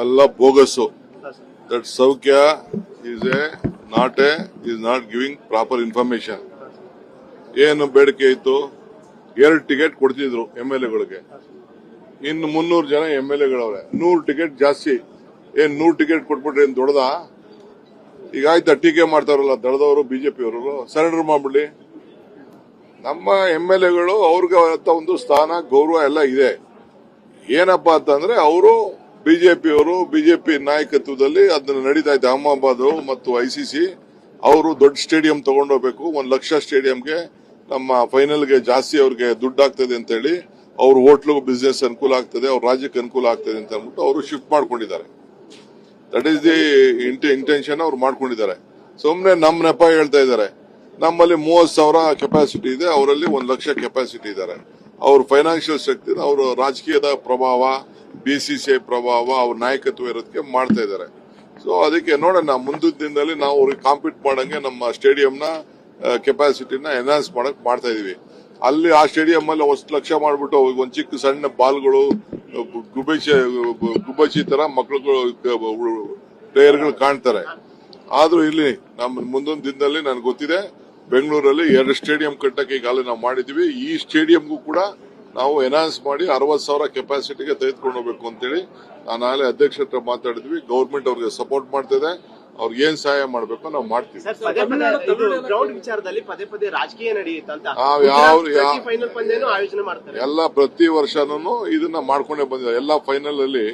ಎಲ್ಲ bogus. That ಸೌಖ್ಯ is not giving proper information. ಏನು ಬೇಡಿಕೆ ಇತ್ತು, 2 ಟಿಕೆಟ್ ಕೊಡ್ತಿದ್ರು MLAಗಳಿಗೆ, ಇನ್ನು 300 ಜನ MLAಗಳವ್ರೆ, 100 ಟಿಕೆಟ್ ಜಾಸ್ತಿ. 100 ಟಿಕೆಟ್ ಕೊಟ್ಬಿಟ್ರೆ ಏನ್ ದೊಡ್ಡದ? ಈಗ ಆಯ್ತಾ ಟೀಕೆ ಮಾಡ್ತಾರಲ್ಲ ದಳದವರು, ಬಿಜೆಪಿಯವರು, ಸರೆಂಡರ್ ಮಾಡ್ಬಿಡ್ಲಿ. ನಮ್ಮ MLAಗಳು ಅವ್ರಿಗೆ ಒಂದು ಸ್ಥಾನ ಗೌರವ ಎಲ್ಲ ಇದೆ. ಏನಪ್ಪಾ ಅಂತಂದ್ರೆ ಅವರು ಬಿಜೆಪಿ ನಾಯಕತ್ವದಲ್ಲಿ ಅದನ್ನ ನಡೀತಾ ಇದೆ. ಅಹಮದಾಬಾದ್ ಮತ್ತು ICC ಅವರು ದೊಡ್ಡ ಸ್ಟೇಡಿಯಂ ತಗೊಂಡೋಗ್ಬೇಕು, 1 ಲಕ್ಷ ಸ್ಟೇಡಿಯಂಗೆ ನಮ್ಮ ಫೈನಲ್ಗೆ ಜಾಸ್ತಿ ಅವ್ರಿಗೆ ದುಡ್ಡು ಆಗ್ತದೆ ಅಂತ ಹೇಳಿ, ಅವ್ರ ಹೋಟ್ಲಿಗೂ ಬಿಸ್ನೆಸ್ ಅನುಕೂಲ ಆಗ್ತದೆ, ಅವ್ರ ರಾಜ್ಯಕ್ಕೆ ಅನುಕೂಲ ಆಗ್ತದೆ ಅಂತ ಅಂದ್ಬಿಟ್ಟು ಅವರು ಶಿಫ್ಟ್ ಮಾಡ್ಕೊಂಡಿದ್ದಾರೆ. ದಟ್ ಈಸ್ ದಿ ಇಂಟೆನ್ಷನ್ ಅವ್ರು ಮಾಡ್ಕೊಂಡಿದ್ದಾರೆ. ಸುಮ್ನೆ ನಮ್ ನೆಪ ಹೇಳ್ತಾ ಇದ್ದಾರೆ. ನಮ್ಮಲ್ಲಿ 30,000 ಕೆಪಾಸಿಟಿ ಇದೆ, ಅವರಲ್ಲಿ 1 ಲಕ್ಷ ಕೆಪಾಸಿಟಿ ಇದ್ದಾರೆ. ಅವ್ರ ಫೈನಾನ್ಷಿಯಲ್ ಶಕ್ತಿ, ಅವ್ರ ರಾಜಕೀಯದ ಪ್ರಭಾವ, BCCI ಪ್ರಭಾವ, ಅವ್ರ ನಾಯಕತ್ವ ಇರೋದಕ್ಕೆ ಮಾಡ್ತಾ ಇದ್ದಾರೆ. ಸೊ ಅದಕ್ಕೆ ನೋಡೋಣ, ಮುಂದಿನ ದಿನದಲ್ಲಿ ನಾವು ಅವ್ರಿಗೆ ಕಾಂಪೀಟ್ ಮಾಡಂಗೆ ನಮ್ಮ ಸ್ಟೇಡಿಯಂನ ಕೆಪಾಸಿಟಿನ ಎನ್ಹಾನ್ಸ್ ಮಾಡಕ್ ಮಾಡ್ತಾ ಇದೀವಿ. ಅಲ್ಲಿ ಆ ಸ್ಟೇಡಿಯಂ ಅಲ್ಲಿ 1 ಲಕ್ಷ ಮಾಡ್ಬಿಟ್ಟು ಒಂದ್ ಚಿಕ್ಕ ಸಣ್ಣ ಬಾಲ್ಗಳು, ಗುಬ್ಬಚ್ಚಿ ತರ ಮಕ್ಕಳುಗಳು, ಪ್ಲೇಯರ್ಗಳು ಕಾಣ್ತಾರೆ. ಆದ್ರೂ ಇಲ್ಲಿ ನಮ್ಮ ಮುಂದೊಂದು ದಿನದಲ್ಲಿ ನನಗೆ ಗೊತ್ತಿದೆ, ಬೆಂಗಳೂರಲ್ಲಿ 2 ಸ್ಟೇಡಿಯಂ ಕಟ್ಟಕ್ಕೆ ಈಗಾಗಲೇ ನಾವು ಮಾಡಿದೀವಿ. ಈ ಸ್ಟೇಡಿಯಂಗೂ ಕೂಡ ನಾವು ಎನ್ಹಾನ್ಸ್ ಮಾಡಿ 60,000 ಕೆಪಾಸಿಟಿಗೆ ತೆಗೆದುಕೊಂಡು ಹೋಗ್ಬೇಕು ಅಂತೇಳಿ ನಾನು ಆಗಲೇ ಅಧ್ಯಕ್ಷರ ಹತ್ರ ಮಾತಾಡಿದ್ವಿ. ಗೌರ್ಮೆಂಟ್ ಅವ್ರಿಗೆ ಸಪೋರ್ಟ್ ಮಾಡ್ತಿದೆ, ಅವ್ರಿಗೆ ಏನ್ ಸಹಾಯ ಮಾಡ್ಬೇಕು ನಾವು ಮಾಡ್ತೀವಿ. ಎಲ್ಲ ಪ್ರತಿ ವರ್ಷನೂ ಇದನ್ನ ಮಾಡ್ಕೊಂಡೇ ಬಂದಿದೆ. ಎಲ್ಲ ಫೈನಲ್ ಅಲ್ಲಿ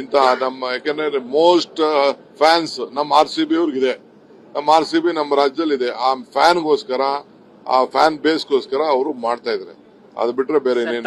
ಇಂತ ನಮ್ಮ, ಯಾಕಂದ್ರೆ ಮೋಸ್ಟ್ ಫ್ಯಾನ್ಸ್ ನಮ್ಮ RCB ಅವ್ರಿಗಿದೆ. ನಮ್ಮ RCB ನಮ್ಮ ರಾಜ್ಯದಲ್ಲಿ ಇದೆ. ಆ ಫ್ಯಾನ್ಗೋಸ್ಕರ, ಆ ಫ್ಯಾನ್ ಬೇಸ್ಗೋಸ್ಕರ ಅವರು ಮಾಡ್ತಾ ಇದ್ದಾರೆ. ಅದು ಬಿಟ್ರೆ ಬೇರೆ ಏನೇನು.